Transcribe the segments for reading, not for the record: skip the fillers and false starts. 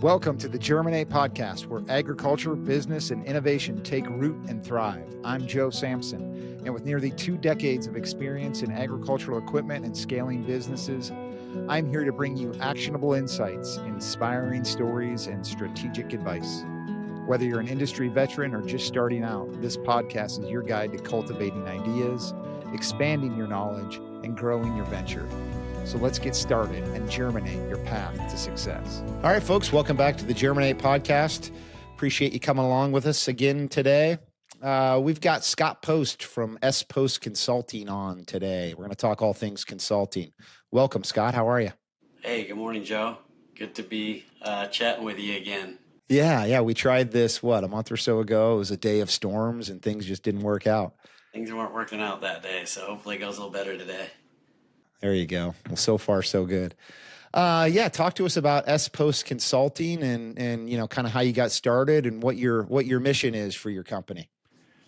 Welcome to the Germinate Podcast, where agriculture, business, and innovation take root and thrive. I'm Joe Sampson, and with nearly 2 decades of experience in agricultural equipment and scaling businesses, I'm here to bring you actionable insights, inspiring stories, and strategic advice. Whether you're an industry veteran or just starting out, this podcast is your guide to cultivating ideas, expanding your knowledge, and growing your venture. So let's get started and germinate your path to success. All right, folks, welcome back to the Germinate Podcast. Appreciate you coming along with us again today. We've got Scott Post from S Post Consulting on today. We're going to talk all things consulting. Welcome, Scott. How are you? Hey, good morning, Joe. Good to be chatting with you again. Yeah. We tried this, a month or so ago. It was a day of storms and things just didn't work out. Things weren't working out that day, so hopefully it goes a little better today. There you go. Well, so far, so good. Talk to us about S Post Consulting and kind of how you got started and what your mission is for your company.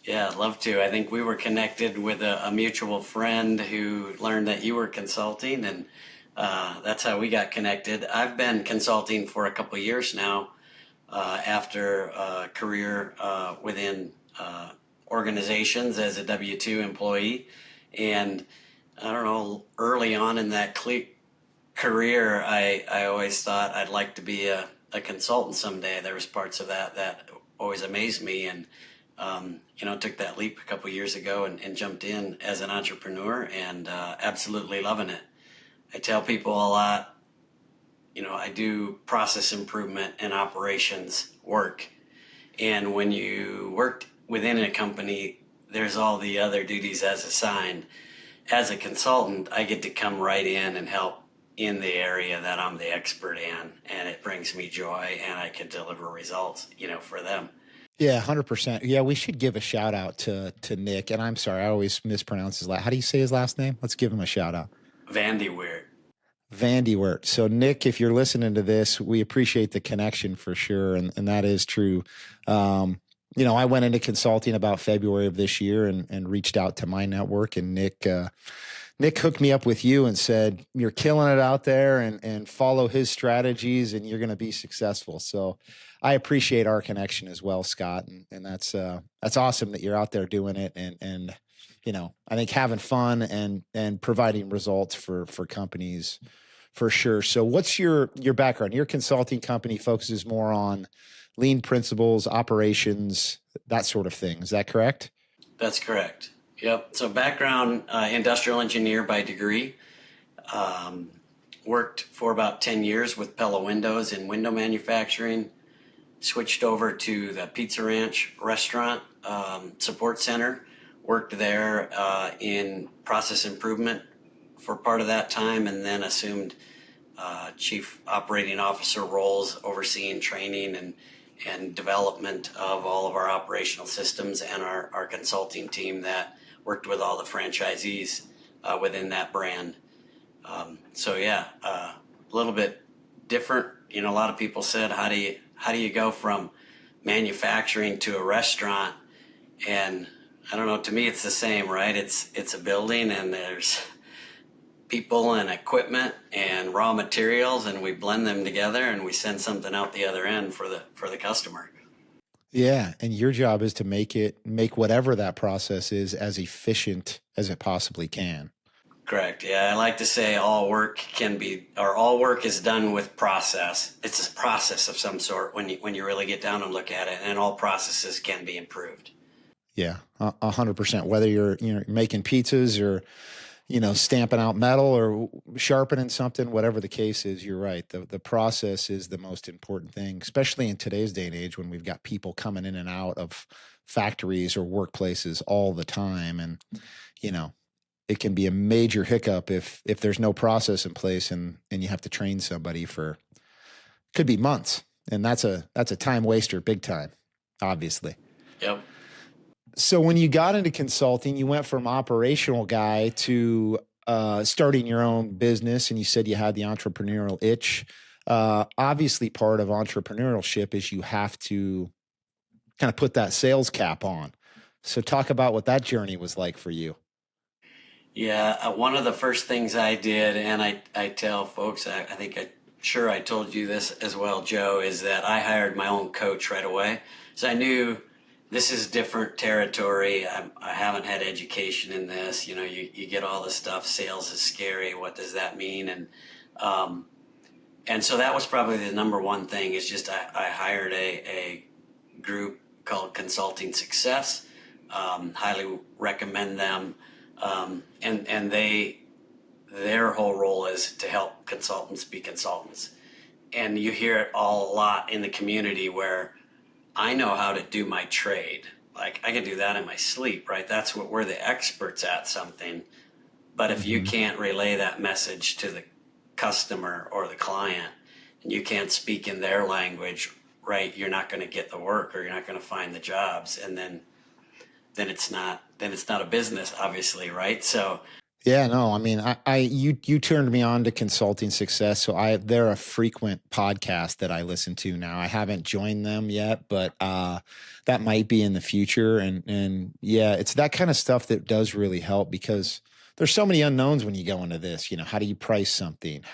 Yeah, I'd love to. I think we were connected with a mutual friend who learned that you were consulting, and that's how we got connected. I've been consulting for a couple of years now after a career within organizations as a W-2 employee, and I don't know, early on in that career, I always thought I'd like to be a consultant someday. There was parts of that always amazed me, and took that leap a couple years ago and jumped in as an entrepreneur, and absolutely loving it. I tell people a lot, I do process improvement and operations work, and when you work within a company, there's all the other duties as assigned. As a consultant, I get to come right in and help in the area that I'm the expert in, and it brings me joy, and I can deliver results, for them. Yeah, 100%. Yeah, we should give a shout out to Nick, and I'm sorry, I always mispronounce his last. How do you say his last name? Let's give him a shout out. Vandiwert. So Nick, if you're listening to this, we appreciate the connection for sure, and that is true. I went into consulting about February of this year and reached out to my network, and Nick hooked me up with you and said, you're killing it out there and follow his strategies and you're going to be successful. So I appreciate our connection as well, Scott. And that's awesome that you're out there doing it. And I think having fun and providing results for companies for sure. So what's your background? Your consulting company focuses more on lean principles, operations, that sort of thing. Is that correct? That's correct. Yep. So background, industrial engineer by degree. Worked for about 10 years with Pella Windows in window manufacturing. Switched over to the Pizza Ranch restaurant support center. Worked there in process improvement for part of that time, and then assumed chief operating officer roles overseeing training and development of all of our operational systems and our consulting team that worked with all the franchisees within that brand. A little bit different. A lot of people said, how do you go from manufacturing to a restaurant? And I don't know, to me it's the same, right? It's a building, and there's people and equipment and raw materials, and we blend them together and we send something out the other end for the customer. Yeah. And your job is to make whatever that process is as efficient as it possibly can. Correct. Yeah. I like to say all work is done with process. It's a process of some sort when you really get down and look at it, and all processes can be improved. Yeah. 100%. Whether you're making pizzas or stamping out metal or sharpening something, whatever the case is, you're right. The process is the most important thing, especially in today's day and age when we've got people coming in and out of factories or workplaces all the time. And, it can be a major hiccup if there's no process in place and you have to train somebody for, could be months. And that's a time waster, big time, obviously. Yep. So when you got into consulting, you went from operational guy to starting your own business, and you said you had the entrepreneurial itch. Obviously, part of entrepreneurship is you have to kind of put that sales cap on. So talk about what that journey was like for you. Yeah, one of the first things I did, and I tell folks, I think sure I told you this as well, Joe, is that I hired my own coach right away. So I knew this is different territory. I haven't had education in this. You get all this stuff. Sales is scary. What does that mean? And so that was probably the number one thing is just I hired a group called Consulting Success. Highly recommend them. And their whole role is to help consultants be consultants. And you hear it a lot in the community where I know how to do my trade. Like I can do that in my sleep, right? That's what we're the experts at something. But if you can't relay that message to the customer or the client and you can't speak in their language, right, you're not going to get the work or you're not going to find the jobs. And then it's not a business, obviously, right? So Yeah, no, I mean, you turned me on to Consulting Success. So they're a frequent podcast that I listen to now. I haven't joined them yet, but that might be in the future. And yeah, it's that kind of stuff that does really help because there's so many unknowns when you go into this. How do you price something?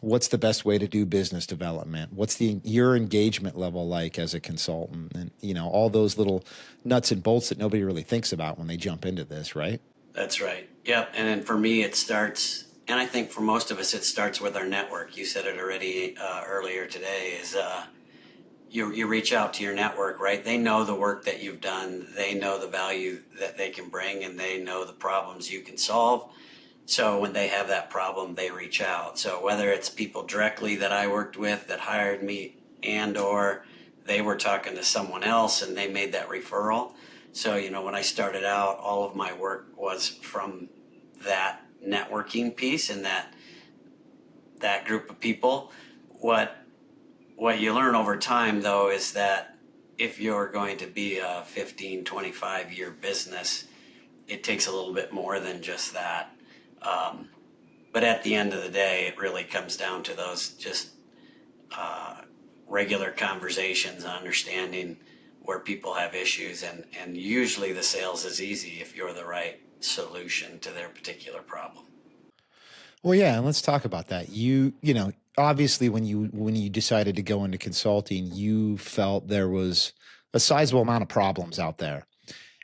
What's the best way to do business development? What's your engagement level like as a consultant? And, all those little nuts and bolts that nobody really thinks about when they jump into this, right? That's right. Yep. And then for me, it starts, and I think for most of us, it starts with our network. You said it already earlier today is you reach out to your network, right? They know the work that you've done. They know the value that they can bring, and they know the problems you can solve. So when they have that problem, they reach out. So whether it's people directly that I worked with that hired me and or they were talking to someone else and they made that referral. So, when I started out, all of my work was from that networking piece and that group of people. What you learn over time, though, is that if you're going to be a 15, 25-year business, it takes a little bit more than just that. But at the end of the day, it really comes down to those just regular conversations, understanding where people have issues, and usually the sales is easy if you're the right solution to their particular problem. Well, yeah, and let's talk about that. Obviously when you decided to go into consulting, you felt there was a sizable amount of problems out there.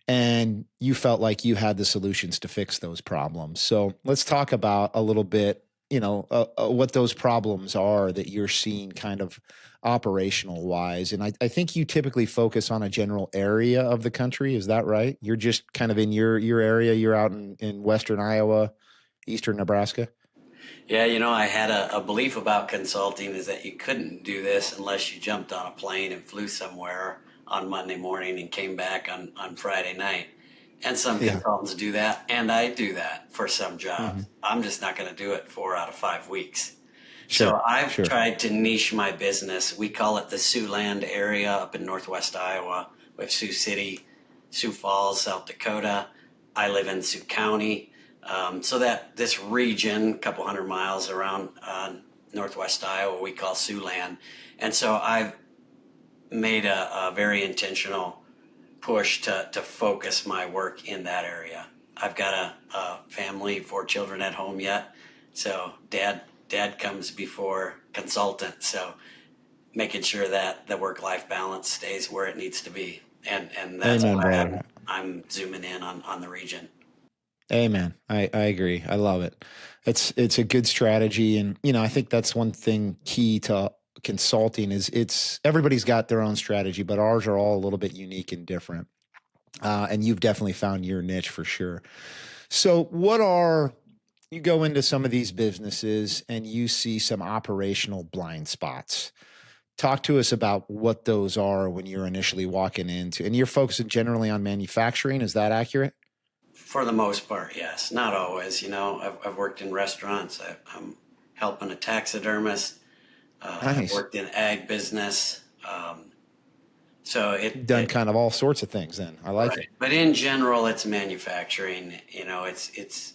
And you felt like you had the solutions to fix those problems. So let's talk about a little bit, what those problems are that you're seeing kind of operational wise. And I think you typically focus on a general area of the country. Is that right? You're just kind of in your area. You're out in Western Iowa, Eastern Nebraska. Yeah, I had a belief about consulting is that you couldn't do this unless you jumped on a plane and flew somewhere on Monday morning and came back on Friday night. And some consultants do that, and I do that for some jobs. Mm-hmm. I'm just not going to do it 4 out of 5 weeks. Sure, so I've tried to niche my business. We call it the Siouxland area up in northwest Iowa. We have Sioux City, Sioux Falls, South Dakota. I live in Sioux County. So that this region, a couple hundred miles around northwest Iowa, we call Siouxland. And so I've made a very intentional push to focus my work in that area. I've got a family, 4 children at home yet. So dad comes before consultant. So making sure that the work-life balance stays where it needs to be. And that's why I'm zooming in on the region. Amen. I agree. I love it. It's a good strategy. And, I think that's one thing key to consulting is everybody's got their own strategy, but ours are all a little bit unique and different. And you've definitely found your niche for sure. So you go into some of these businesses and you see some operational blind spots. Talk to us about what those are when you're initially walking into, and you're focusing generally on manufacturing. Is that accurate? For the most part, yes. Not always. I've worked in restaurants. I'm helping a taxidermist. Nice. I've worked in ag business. So you've done kind of all sorts of things then. I like it. But in general, it's manufacturing. It's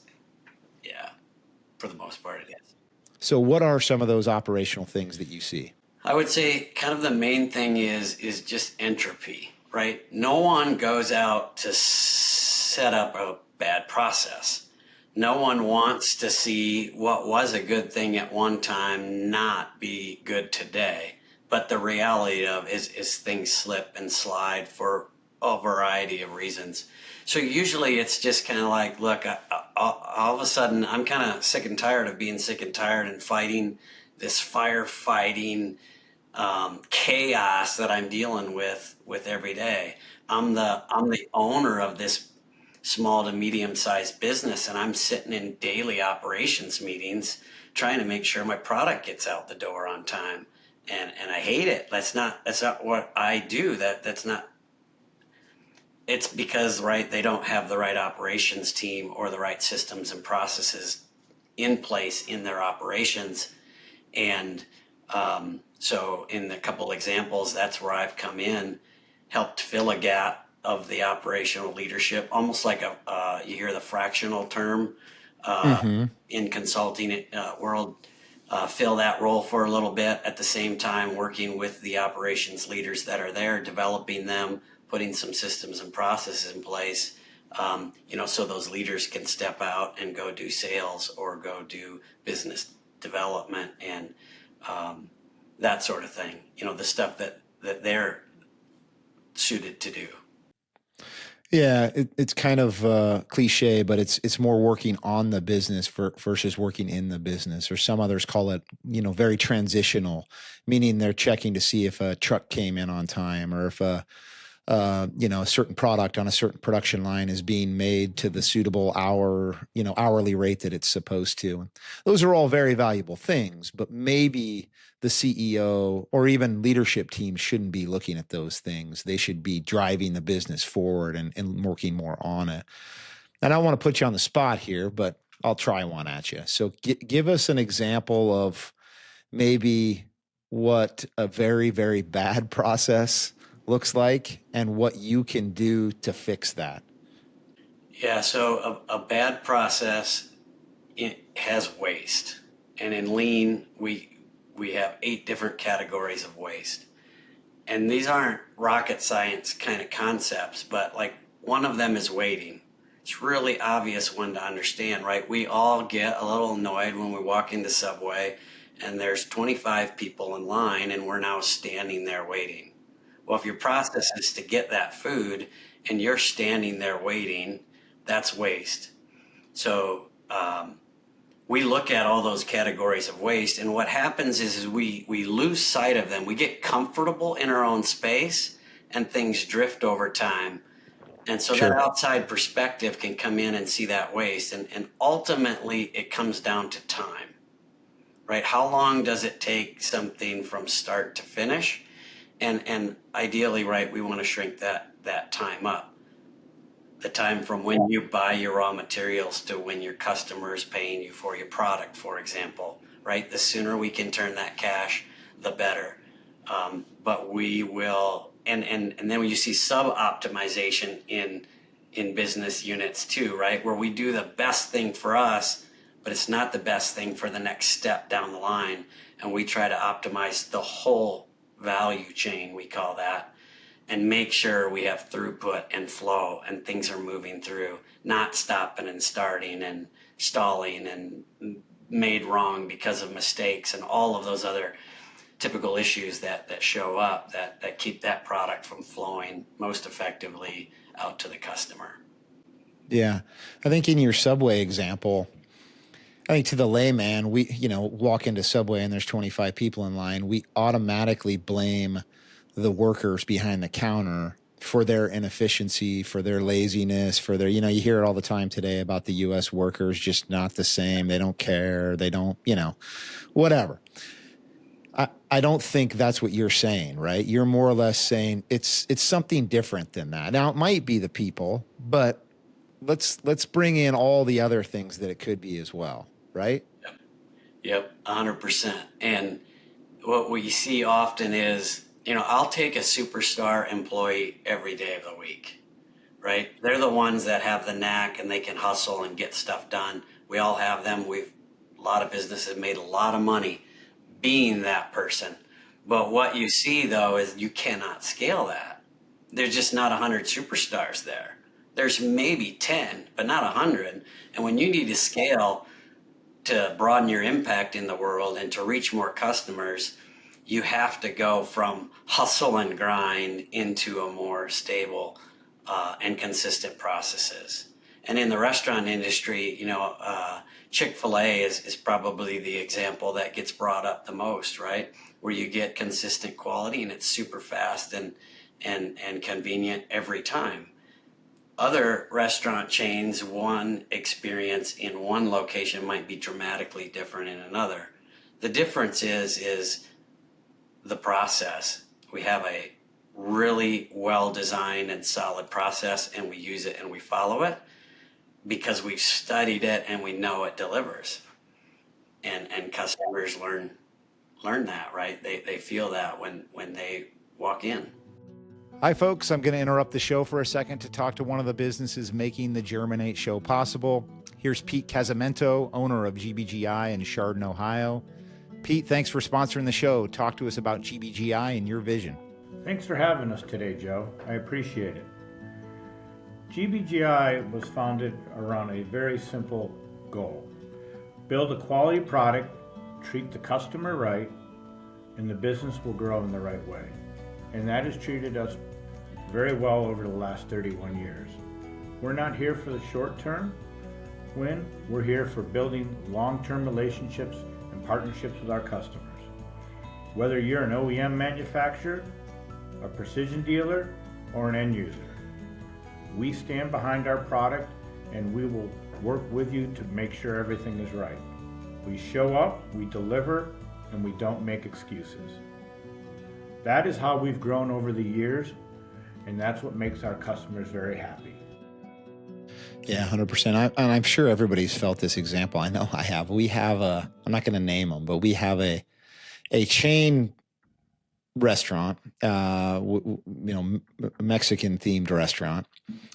for the most part it is. So what are some of those operational things that you see? I would say kind of the main thing is just entropy, right? No one goes out to set up a bad process. No one wants to see what was a good thing at one time not be good today. But the reality of is things slip and slide for a variety of reasons. So usually it's just kind of like, look, all of a sudden I'm kind of sick and tired of being sick and tired and fighting this firefighting chaos that I'm dealing with every day. I'm the owner of this small to medium sized business, and I'm sitting in daily operations meetings trying to make sure my product gets out the door on time. And I hate it. That's not what I do. That's not. It's because, right, they don't have the right operations team or the right systems and processes in place in their operations. And so in a couple examples, that's where I've come in, helped fill a gap of the operational leadership, almost like you hear the fractional term in consulting world, fill that role for a little bit, at the same time working with the operations leaders that are there, developing them, putting some systems and processes in place, so those leaders can step out and go do sales or go do business development and that sort of thing, the stuff that they're suited to do. Yeah, it's kind of cliche, but it's more working on the business versus working in the business, or some others call it, very transitional, meaning they're checking to see if a truck came in on time, or if a certain product on a certain production line is being made to the suitable hourly rate that it's supposed to. Those are all very valuable things, but maybe the CEO or even leadership team shouldn't be looking at those things. They should be driving the business forward and working more on it. And I don't want to put you on the spot here, but I'll try one at you. So give us an example of maybe what a very, very bad process looks like and what you can do to fix that. Yeah, so a bad process, it has waste. And in lean, we have 8 different categories of waste. And these aren't rocket science kind of concepts, but like one of them is waiting. It's really obvious one to understand, right? We all get a little annoyed when we walk into Subway and there's 25 people in line and we're now standing there waiting. Well, if your process is to get that food and you're standing there waiting, that's waste. So we look at all those categories of waste, and what happens is we lose sight of them. We get comfortable in our own space and things drift over time. And so that outside perspective can come in and see that waste. And ultimately it comes down to time, right? How long does it take something from start to finish? And ideally, right, we want to shrink that time up. The time from when you buy your raw materials to when your customer is paying you for your product, for example, right? The sooner we can turn that cash, the better. But we will, and then when you see sub-optimization in business units too, right? Where we do the best thing for us, but it's not the best thing for the next step down the line. And we try to optimize the whole value chain, we call that, and make sure we have throughput and flow and things are moving through, not stopping and starting and stalling and made wrong because of mistakes and all of those other typical issues that show up that keep that product from flowing most effectively out to the customer. Yeah. I think in your Subway example, I think to the layman, we, walk into Subway and there's 25 people in line. We automatically blame the workers behind the counter for their inefficiency, for their laziness, for their, you hear it all the time today about the U.S. workers, just not the same. They don't care. They don't, whatever. I don't think that's what you're saying, right? You're more or less saying it's something different than that. Now, it might be the people, but let's bring in all the other things that it could be as well, right? Yep, 100%. And what we see often is, I'll take a superstar employee every day of the week, right? They're the ones that have the knack and they can hustle and get stuff done. We all have them. A lot of businesses have made a lot of money being that person. But what you see though is you cannot scale that. There's just not 100 superstars there. there's maybe 10, but not 100. And when you need to scale to broaden your impact in the world and to reach more customers, you have to go from hustle and grind into a more stable and consistent processes. And in the restaurant industry, Chick-fil-A is probably the example that gets brought up the most, right? Where you get consistent quality and it's super fast and convenient every time. Other restaurant chains, one experience in one location might be dramatically different in another. The difference is the process. We have a really well-designed and solid process, and we use it and we follow it because we've studied it and we know it delivers. And customers learn that, right? They feel that when they walk in. Hi, folks. I'm going to interrupt the show for a second to talk to one of the businesses making the Germinate show possible. Here's Pete Casamento, owner of GBGI in Chardon, Ohio. Pete, thanks for sponsoring the show. Talk to us about GBGI and your vision. Thanks for having us today, Joe. I appreciate it. GBGI was founded around a very simple goal. Build a quality product, treat the customer right, and the business will grow in the right way. And that has treated us very well over the last 31 years. We're not here for the short-term win. We're here for building long-term relationships and partnerships with our customers. Whether you're an OEM manufacturer, a precision dealer, or an end user, we stand behind our product and we will work with you to make sure everything is right. We show up, we deliver, and we don't make excuses. That is how we've grown over the years, and that's what makes our customers very happy. Yeah, 100%. I'm sure everybody's felt this example. I know I have. We have I'm not going to name them, but we have a chain restaurant, Mexican themed restaurant.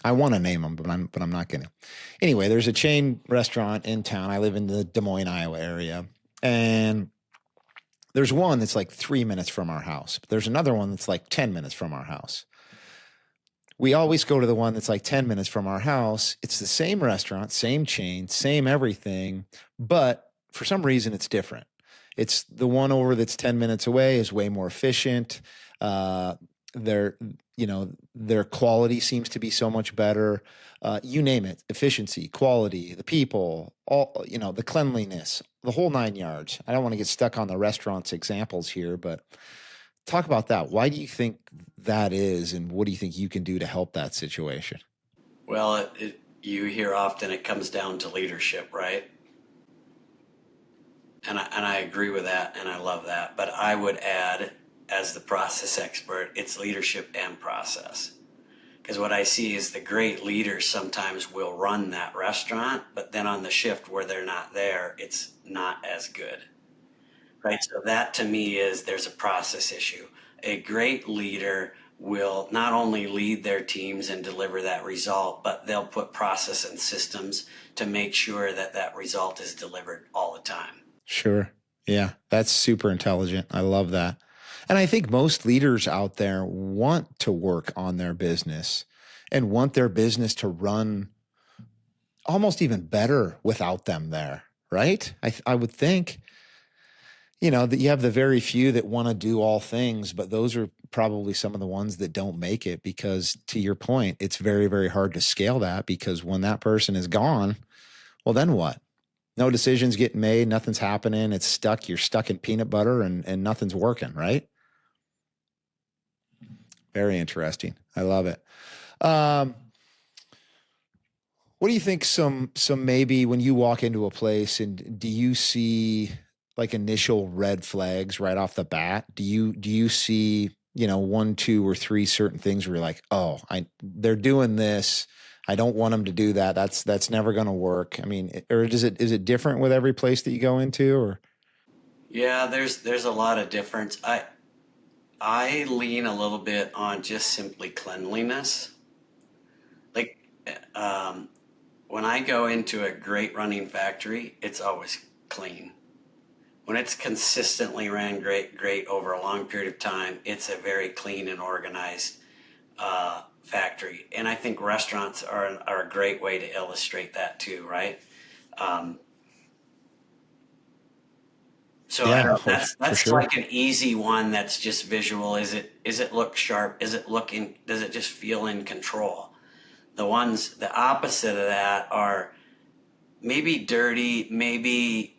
I want to name them, but I'm not going to. Anyway, there's a chain restaurant in town. I live in the Des Moines, Iowa area, and there's one that's like 3 minutes from our house. But there's another one that's like 10 minutes from our house. We always go to the one that's like 10 minutes from our house. It's the same restaurant, same chain, same everything, but for some reason it's different. It's the one over that's 10 minutes away is way more efficient. Their quality seems to be so much better. You name it, efficiency, quality, the people, all, the cleanliness, the whole 9 yards. I don't want to get stuck on the restaurant's examples here, but talk about that. Why do you think that is, and what do you think you can do to help that situation? Well, you hear often it comes down to leadership, right? And I agree with that, and I love that. But I would add, as the process expert, it's leadership and process. Because what I see is the great leaders sometimes will run that restaurant, but then on the shift where they're not there, it's not as good. Right? So that to me is there's a process issue. A great leader will not only lead their teams and deliver that result, but they'll put process and systems to make sure that that result is delivered all the time. Sure. Yeah, that's super intelligent. I love that. And I think most leaders out there want to work on their business and want their business to run almost even better without them there, right? I would think, that you have the very few that want to do all things, but those are probably some of the ones that don't make it because, to your point, it's very, very hard to scale that because when that person is gone, well, then what? No decisions getting made, nothing's happening, it's stuck, you're stuck in peanut butter and nothing's working, right? Very interesting. I love it. What do you think some maybe when you walk into a place and do you see like initial red flags right off the bat? Do you see, 1, 2, or 3 certain things where you're like, oh, they're doing this. I don't want them to do that. That's never going to work. I mean, or is it different with every place that you go into, or? Yeah, there's a lot of difference. I lean a little bit on just simply cleanliness. Like, when I go into a great running factory, it's always clean. When it's consistently ran great over a long period of time, it's a very clean and organized factory. And I think restaurants are a great way to illustrate that too, right? So I don't know, that's sure. like an easy one that's just visual. Is it look sharp? Does it just feel in control? The opposite of that are maybe dirty, maybe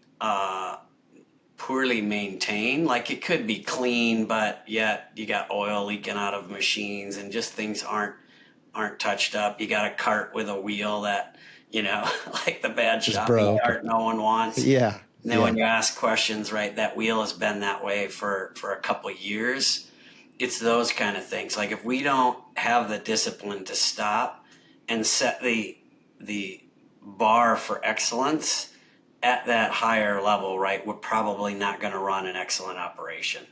poorly maintained. Like it could be clean, but yet you got oil leaking out of machines and just things aren't touched up. You got a cart with a wheel that, like the bad Just shopping broke. cart no one wants. Yeah. And then when you ask questions, right, that wheel has been that way for a couple of years. It's those kind of things. Like if we don't have the discipline to stop and set the bar for excellence at that higher level, right, we're probably not going to run an excellent operation.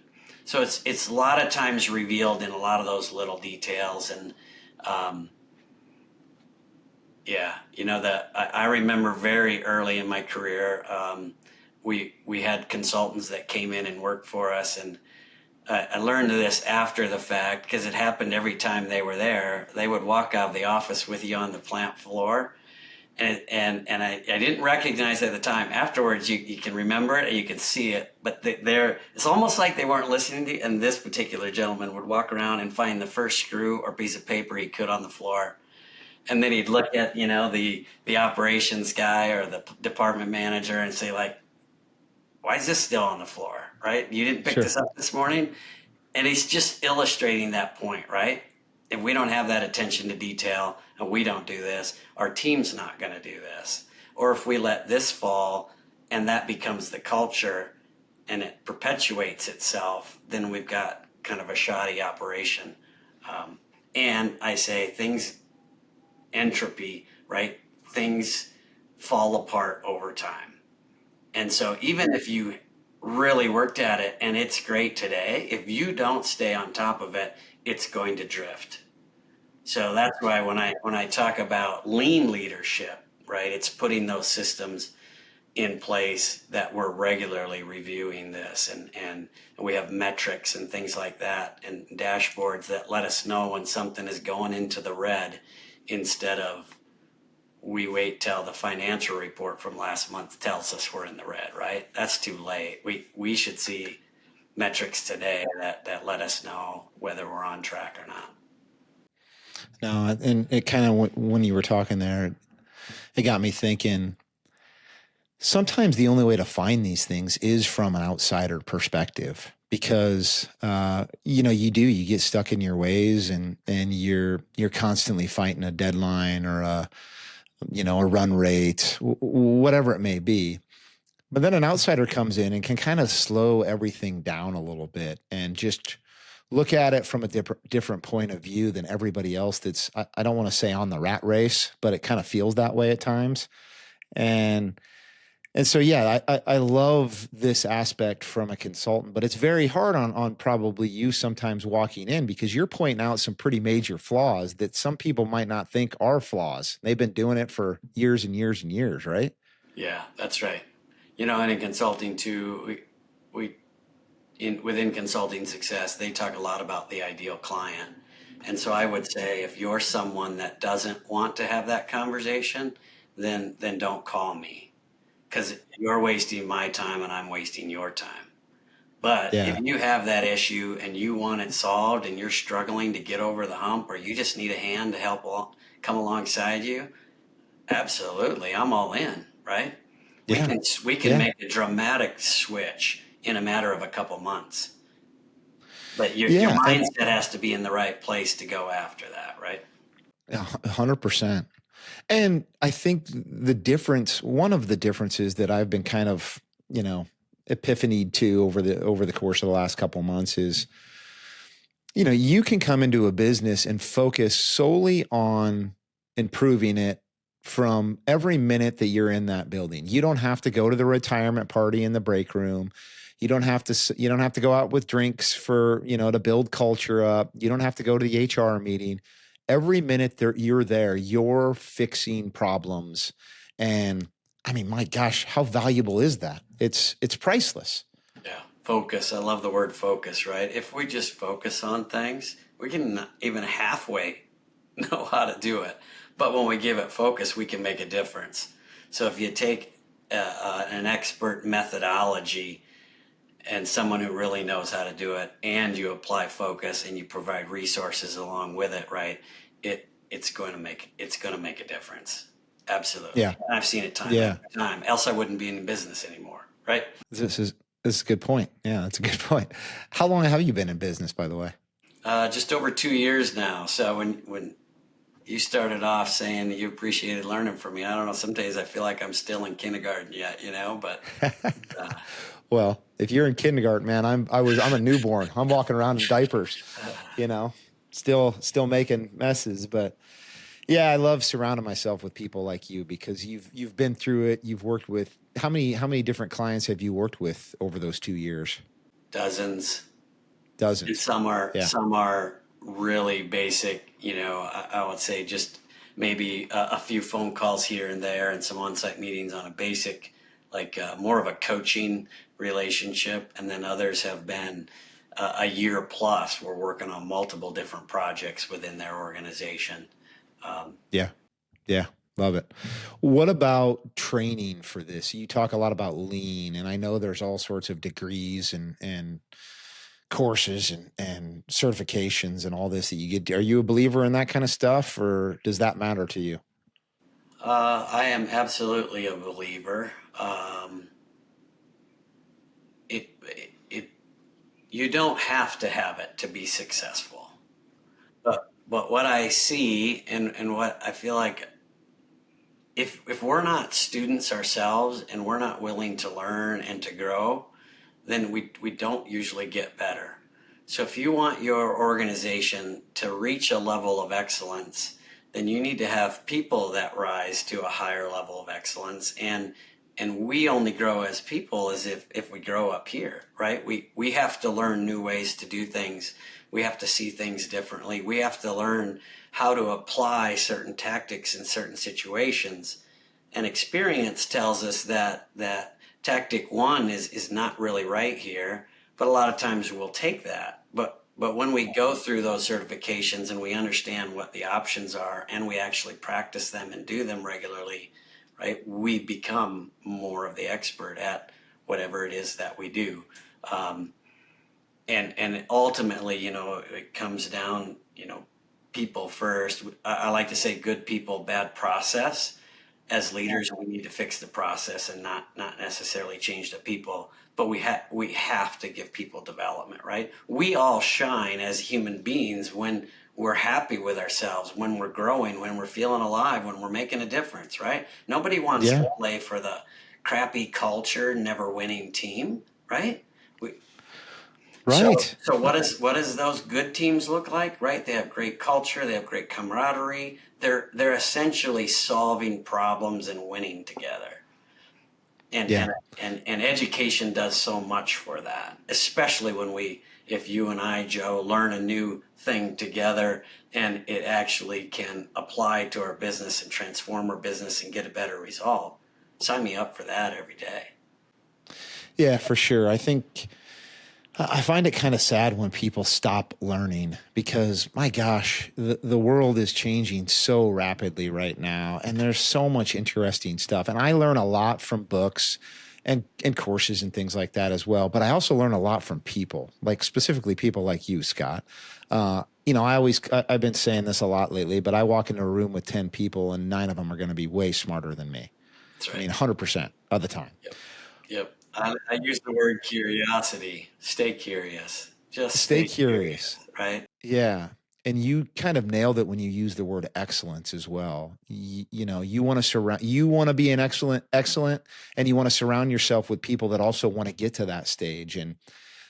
So it's a lot of times revealed in a lot of those little details. And I remember very early in my career, we had consultants that came in and worked for us, and I learned this after the fact because it happened every time they were there. They would walk out of the office with you on the plant floor, and I didn't recognize it at the time. Afterwards, you can remember it and you can see it, but it's almost like they weren't listening to you. And this particular gentleman would walk around and find the first screw or piece of paper he could on the floor. And then he'd look at, the operations guy or the department manager and say, like, why is this still on the floor, right? You didn't pick this up this morning? And he's just illustrating that point, right? If we don't have that attention to detail and we don't do this, our team's not going to do this. Or if we let this fall and that becomes the culture and it perpetuates itself, then we've got kind of a shoddy operation. And I say entropy, right? Things fall apart over time. And so even if you really worked at it and it's great today, if you don't stay on top of it, it's going to drift. So that's why when I talk about lean leadership, right, it's putting those systems in place that we're regularly reviewing this, and we have metrics and things like that and dashboards that let us know when something is going into the red instead of we wait till the financial report from last month tells us we're in the red, right? That's too late. We should see metrics today that let us know whether we're on track or not. No, and it kind of, when you were talking there, it got me thinking, sometimes the only way to find these things is from an outsider perspective, because, you get stuck in your ways and you're constantly fighting a deadline or a run rate, whatever it may be. But then an outsider comes in and can kind of slow everything down a little bit and just look at it from a different point of view than everybody else that's, I don't want to say on the rat race, but it kind of feels that way at times. And so, yeah, I love this aspect from a consultant, but it's very hard on probably you sometimes walking in, because you're pointing out some pretty major flaws that some people might not think are flaws. They've been doing it for years and years and years, right? Yeah, that's right. And in consulting too, within consulting success, they talk a lot about the ideal client. And so I would say if you're someone that doesn't want to have that conversation, then don't call me. Because you're wasting my time and I'm wasting your time. But if you have that issue and you want it solved and you're struggling to get over the hump, or you just need a hand to help come alongside you, absolutely, I'm all in, right? Yeah. We can make a dramatic switch in a matter of a couple months. But your mindset has to be in the right place to go after that, right? 100%. And I think one of the differences that I've been kind of, epiphanied to over the course of the last couple of months is, you can come into a business and focus solely on improving it from every minute that you're in that building. You don't have to go to the retirement party in the break room. You don't have to go out with drinks for, to build culture up. You don't have to go to the HR meeting. Every minute you're there, you're fixing problems. And I mean, my gosh, how valuable is that? It's priceless. Yeah. Focus. I love the word focus, right? If we just focus on things, we can even halfway know how to do it. But when we give it focus, we can make a difference. So if you take an expert methodology and someone who really knows how to do it, and you apply focus and you provide resources along with it, right? It's going to make a difference. Absolutely. Yeah. And I've seen it time after time. Else I wouldn't be in business anymore, right? This is a good point. Yeah, that's a good point. How long have you been in business, by the way? Just over 2 years now. So when you started off saying that you appreciated learning from me, I don't know, some days I feel like I'm still in kindergarten yet, but well, if you're in kindergarten, man, I'm a newborn. I'm walking around in diapers, still making messes. But yeah, I love surrounding myself with people like you because you've been through it. You've worked with how many different clients have you worked with over those 2 years? Dozens. And some are really basic, I would say just maybe a few phone calls here and there and some on-site meetings on a basic, like more of a coaching relationship. And then others have been a year plus. We're working on multiple different projects within their organization. Yeah. Love it. What about training for this? You talk a lot about lean, and I know there's all sorts of degrees and courses and certifications and all this that you get. Are you a believer in that kind of stuff, or does that matter to you? I am absolutely a believer. You don't have to have it to be successful. But what I see and what I feel like, if we're not students ourselves and we're not willing to learn and to grow, then we don't usually get better. So if you want your organization to reach a level of excellence, then you need to have people that rise to a higher level of excellence. And we only grow as people as if we grow up here, right? We have to learn new ways to do things. We have to see things differently. We have to learn how to apply certain tactics in certain situations. And experience tells us that tactic one is not really right here, but a lot of times we'll take that. But when we go through those certifications and we understand what the options are and we actually practice them and do them regularly, right, we become more of the expert at whatever it is that we do. And ultimately, it comes down, people first. I like to say good people, bad process. As leaders, we need to fix the process and not necessarily change the people. But we have to give people development, right? We all shine as human beings when we're happy with ourselves, when we're growing, when we're feeling alive, when we're making a difference, right? Nobody wants to play for the crappy culture, never winning team, right? Right. So what does those good teams look like, right? They have great culture, they have great camaraderie. They're essentially solving problems and winning together. And education does so much for that, especially when if you and I, Joe, learn a new thing together and it actually can apply to our business and transform our business and get a better result. Sign me up for that every day. Yeah, for sure. I find it kind of sad when people stop learning because, my gosh, the world is changing so rapidly right now, and there's so much interesting stuff. And I learn a lot from books and courses and things like that as well. But I also learn a lot from people, like specifically people like you, Scott. I've been saying this a lot lately, but I walk into a room with 10 people and 9 of them are going to be way smarter than me. That's right. 100% of the time. Yep. I use the word curiosity. Stay curious. Just stay curious. Right? Yeah. And you kind of nailed it when you use the word excellence as well. You want to be an excellent, and you want to surround yourself with people that also want to get to that stage. And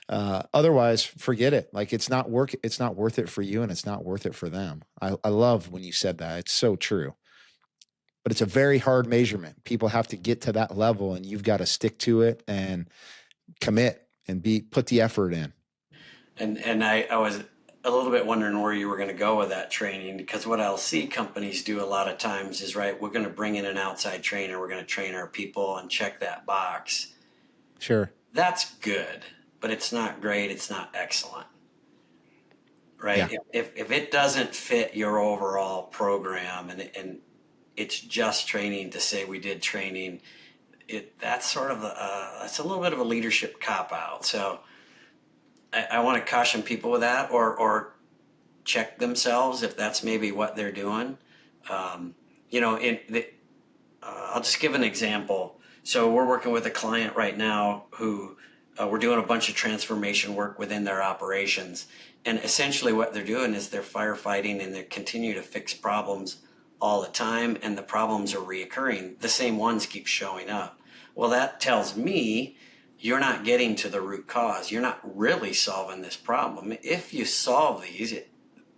otherwise, forget it. Like it's not worth it for you, and it's not worth it for them. I love when you said that. It's so true. But it's a very hard measurement. People have to get to that level, and you've got to stick to it and commit and put the effort in. And I was a little bit wondering where you were going to go with that training, because what I'll see companies do a lot of times is, right, we're going to bring in an outside trainer, we're going to train our people and check that box. Sure. That's good, but it's not great, it's not excellent. right? Yeah. If it doesn't fit your overall program and it's just training to say we did training, that's sort of that's a little bit of a leadership cop out. So I want to caution people with that, or check themselves if that's maybe what they're doing. I'll just give an example. So we're working with a client right now who we're doing a bunch of transformation work within their operations. And essentially what they're doing is they're firefighting and they continue to fix problems all the time. And the problems are reoccurring. The same ones keep showing up. Well, that tells me you're not getting to the root cause. You're not really solving this problem. If you solve these,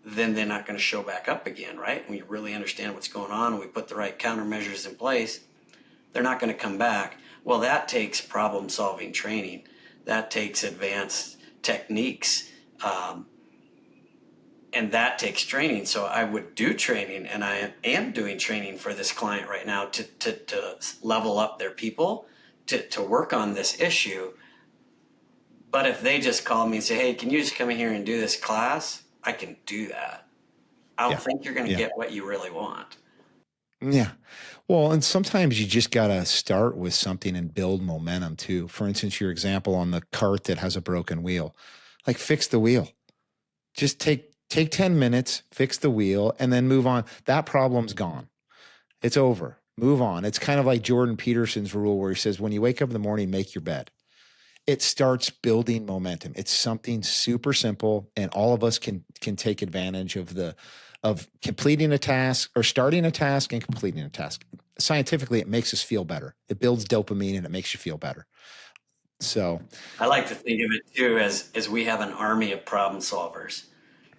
then they're not going to show back up again, right? When you really understand what's going on and we put the right countermeasures in place, they're not going to come back. Well, that takes problem-solving training. That takes advanced techniques, and that takes training. So I would do training, and I am doing training for this client right now to level up their people, to work on this issue. But if they just call me and say, hey, can you just come in here and do this class? I can do that. I don't think you're going to get what you really want. Yeah. Well, and sometimes you just got to start with something and build momentum too. For instance, your example on the cart that has a broken wheel, like fix the wheel. Just take 10 minutes, fix the wheel, and then move on. That problem's gone. It's over. Move on. It's kind of like Jordan Peterson's rule where he says, when you wake up in the morning, make your bed. It starts building momentum. It's something super simple, and all of us can take advantage of completing a task or starting a task and completing a task. Scientifically, it makes us feel better. It builds dopamine and it makes you feel better. So I like to think of it too as we have an army of problem solvers.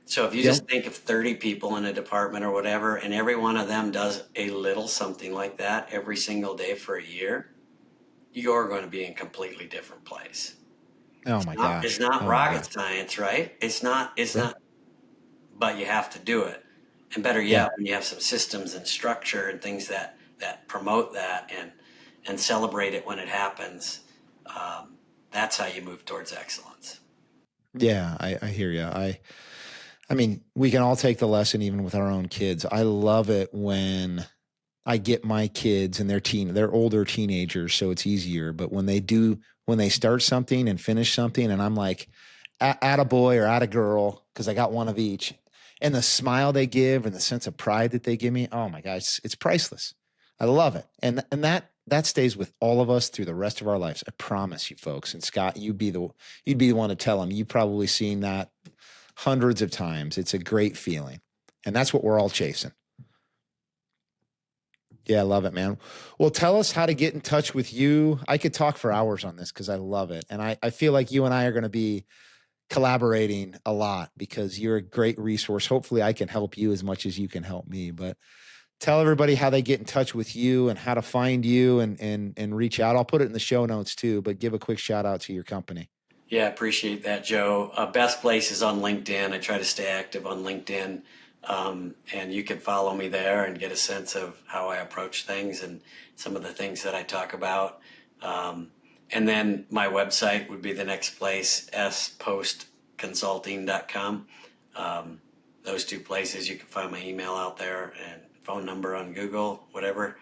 So if you just think of 30 people in a department or whatever, and every one of them does a little something like that every single day for a year, you're going to be in a completely different place. Oh my gosh. It's not rocket science, right? It's not, but you have to do it. And better yet, when you have some systems and structure and things that promote that and celebrate it when it happens, that's how you move towards excellence. Yeah, I hear you. I mean, we can all take the lesson even with our own kids. I love it when I get my kids and they're older teenagers, so it's easier. But when they start something and finish something, and I'm like, atta boy or atta girl, because I got one of each, and the smile they give and the sense of pride that they give me, oh my gosh, it's priceless. I love it, and that stays with all of us through the rest of our lives. I promise you, folks. And Scott, you'd be the one to tell them. You've probably seen that hundreds of times. It's a great feeling, and that's what we're all chasing. Yeah, I love it, man. Well, tell us how to get in touch with you. I could talk for hours on this because I love it. And I feel like you and I are going to be collaborating a lot because you're a great resource. Hopefully I can help you as much as you can help me. But tell everybody how they get in touch with you and how to find you and reach out. I'll put it in the show notes too, but give a quick shout out to your company. Yeah, I appreciate that, Joe. Best place is on LinkedIn. I try to stay active on LinkedIn. And you can follow me there and get a sense of how I approach things and some of the things that I talk about. And then my website would be the next place, spostconsulting.com. Those two places, you can find my email out there and phone number on Google, whatever.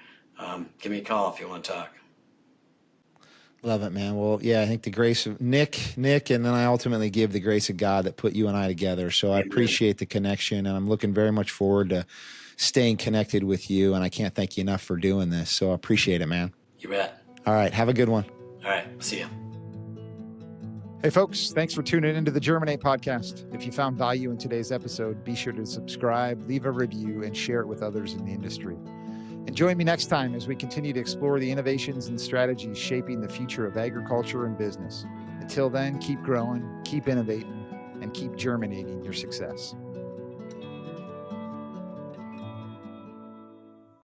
Give me a call if you want to talk. Love it, man. Well, yeah, I think the grace of Nick, and then I ultimately give the grace of God that put you and I together. So I appreciate the connection, and I'm looking very much forward to staying connected with you. And I can't thank you enough for doing this. So I appreciate it, man. You bet. All right. Have a good one. All right. See you. Hey, folks, thanks for tuning into the Germinate Podcast. If you found value in today's episode, be sure to subscribe, leave a review, and share it with others in the industry. And join me next time as we continue to explore the innovations and strategies shaping the future of agriculture and business. Until then, keep growing, keep innovating, and keep germinating your success.